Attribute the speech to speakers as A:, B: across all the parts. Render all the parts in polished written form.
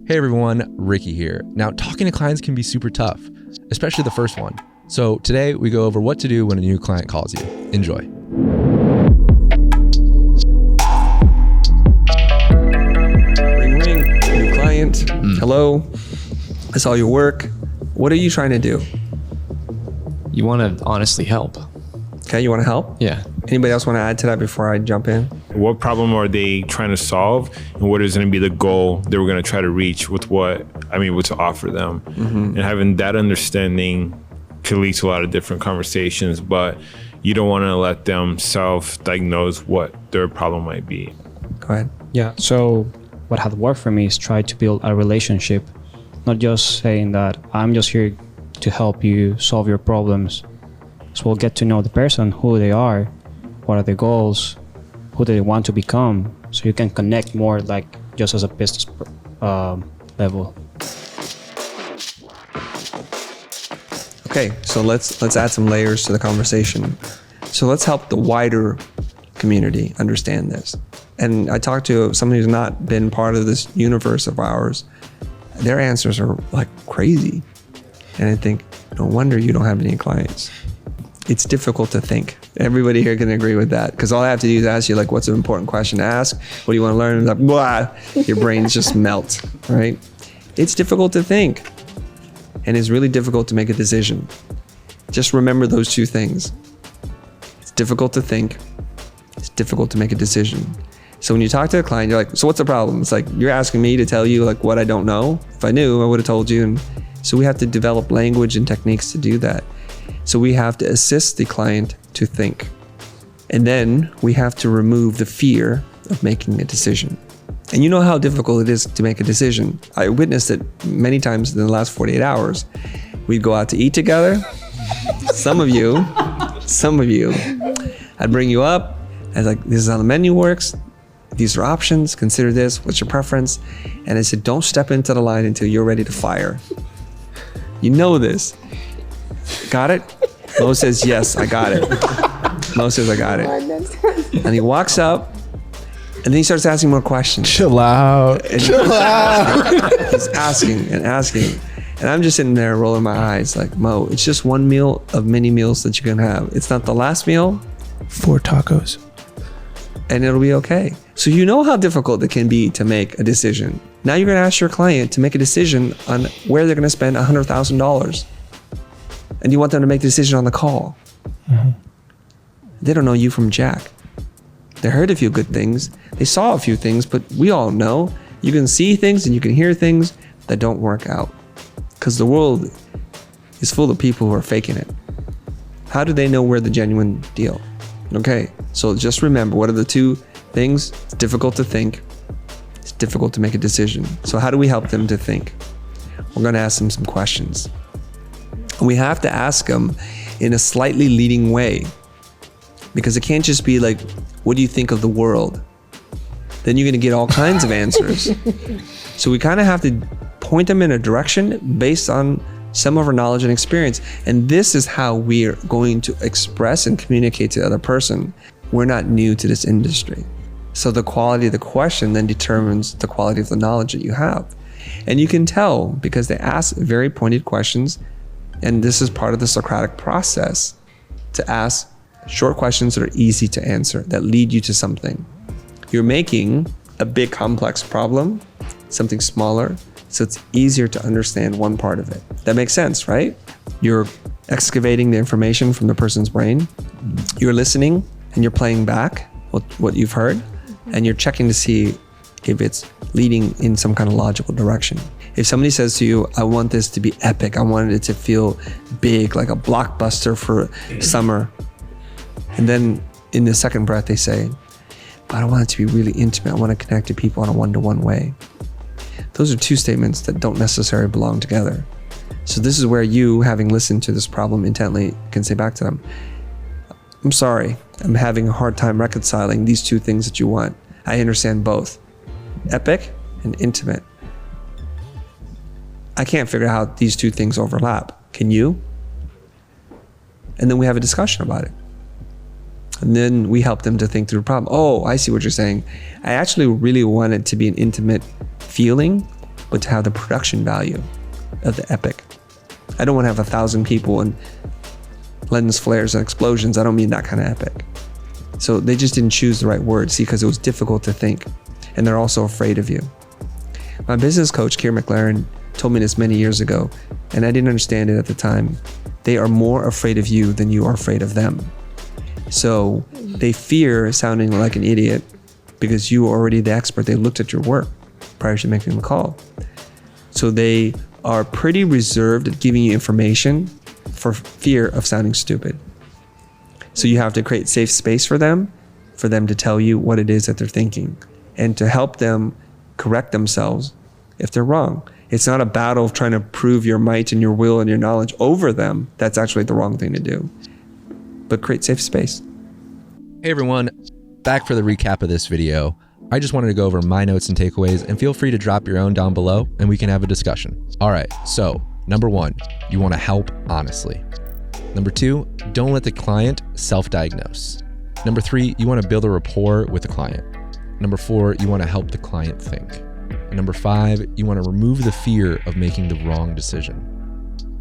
A: Hey everyone, Ricky here. Now, talking to clients can be super tough, especially the first one. So today we go over what to do when a new client calls you. Enjoy.
B: Ring, ring, new client. Hello, I saw your work. What are you trying to do?
C: You want to honestly help.
B: Okay, you want to help?
C: Yeah.
B: Anybody else want to add to that before I jump in?
D: What problem are they trying to solve, and what is going to be the goal they were going to try to reach with what to offer them? And having that understanding can lead to a lot of different conversations, but you don't want to let them self-diagnose what their problem might be.
B: Go ahead.
E: Yeah, so what had worked for me is try to build a relationship, not just saying that I'm just here to help you solve your problems. So we'll get to know the person, who they are, what are their goals, who do they want to become, so you can connect more like just as a business level.
B: Okay, so let's add some layers to the conversation. So let's help the wider community understand this. And I talked to somebody who's not been part of this universe of ours. Their answers are like crazy. And I think, no wonder you don't have any clients. It's difficult to think. Everybody here can agree with that, because all I have to do is ask you, like, what's an important question to ask? What do you want to learn? Like, blah, your brains just melt, right? It's difficult to think, and it's really difficult to make a decision. Just remember those two things. It's difficult to think. It's difficult to make a decision. So when you talk to a client, you're like, so what's the problem? It's like, you're asking me to tell you like what I don't know. If I knew, I would have told you. And so we have to develop language and techniques to do that. So we have to assist the client to think. And then we have to remove the fear of making a decision. And you know how difficult it is to make a decision. I witnessed it many times in the last 48 hours. We'd go out to eat together. Some of you, I'd bring you up. I was like, this is how the menu works. These are options. Consider this. What's your preference? And I said, don't step into the line until you're ready to fire. You know this. Got it? Mo says, yes, I got it. Mo says, I got it. And he walks up, and then he starts asking more questions.
A: Chill out.
B: He's asking and asking. And I'm just sitting there rolling my eyes like, Mo, it's just one meal of many meals that you can have. It's not the last meal.
A: 4 tacos.
B: And it'll be okay. So you know how difficult it can be to make a decision. Now you're going to ask your client to make a decision on where they're going to spend $100,000. And you want them to make the decision on the call. They don't know you from Jack. They heard a few good things. They saw a few things, but we all know you can see things and you can hear things that don't work out, because the world is full of people who are faking it. How do they know we're the genuine deal? Okay, so just remember, what are the two things? It's difficult to think. It's difficult to make a decision. So how do we help them to think? We're going to ask them some questions. And we have to ask them in a slightly leading way, because it can't just be like, what do you think of the world? Then you're going to get all kinds of answers. So we kind of have to point them in a direction based on some of our knowledge and experience. And this is how we are going to express and communicate to the other person. We're not new to this industry. So the quality of the question then determines the quality of the knowledge that you have. And you can tell because they ask very pointed questions. And this is part of the Socratic process, to ask short questions that are easy to answer, that lead you to something. You're making a big complex problem something smaller, so it's easier to understand one part of it. That makes sense, right? You're excavating the information from the person's brain. You're listening and you're playing back what you've heard, and you're checking to see if it's leading in some kind of logical direction. If somebody says to you, I want this to be epic, I want it to feel big, like a blockbuster for summer. And then in the second breath, they say, but I want it to be really intimate. I want to connect to people in a one-to-one way. Those are two statements that don't necessarily belong together. So this is where you, having listened to this problem intently, can say back to them, I'm sorry, I'm having a hard time reconciling these two things that you want. I understand both, epic and intimate. I can't figure out how these two things overlap. Can you? And then we have a discussion about it. And then we help them to think through the problem. Oh, I see what you're saying. I actually really want it to be an intimate feeling, but to have the production value of the epic. I don't want to have 1,000 people and lens flares and explosions. I don't mean that kind of epic. So they just didn't choose the right word, see, because it was difficult to think. And they're also afraid of you. My business coach, Keir McLaren, told me this many years ago, and I didn't understand it at the time. They are more afraid of you than you are afraid of them. So they fear sounding like an idiot because you are already the expert. They looked at your work prior to making the call. So they are pretty reserved at giving you information for fear of sounding stupid. So you have to create safe space for them to tell you what it is that they're thinking and to help them correct themselves if they're wrong. It's not a battle of trying to prove your might and your will and your knowledge over them. That's actually the wrong thing to do. But create safe space.
A: Hey everyone, back for the recap of this video. I just wanted to go over my notes and takeaways, and feel free to drop your own down below and we can have a discussion. All right, so number 1, you want to help honestly. Number 2, don't let the client self-diagnose. Number 3, you want to build a rapport with the client. Number 4, you want to help the client think. And number 5, you want to remove the fear of making the wrong decision.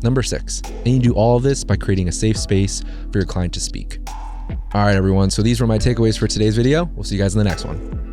A: Number 6, and you do all of this by creating a safe space for your client to speak. All right, everyone. So these were my takeaways for today's video. We'll see you guys in the next one.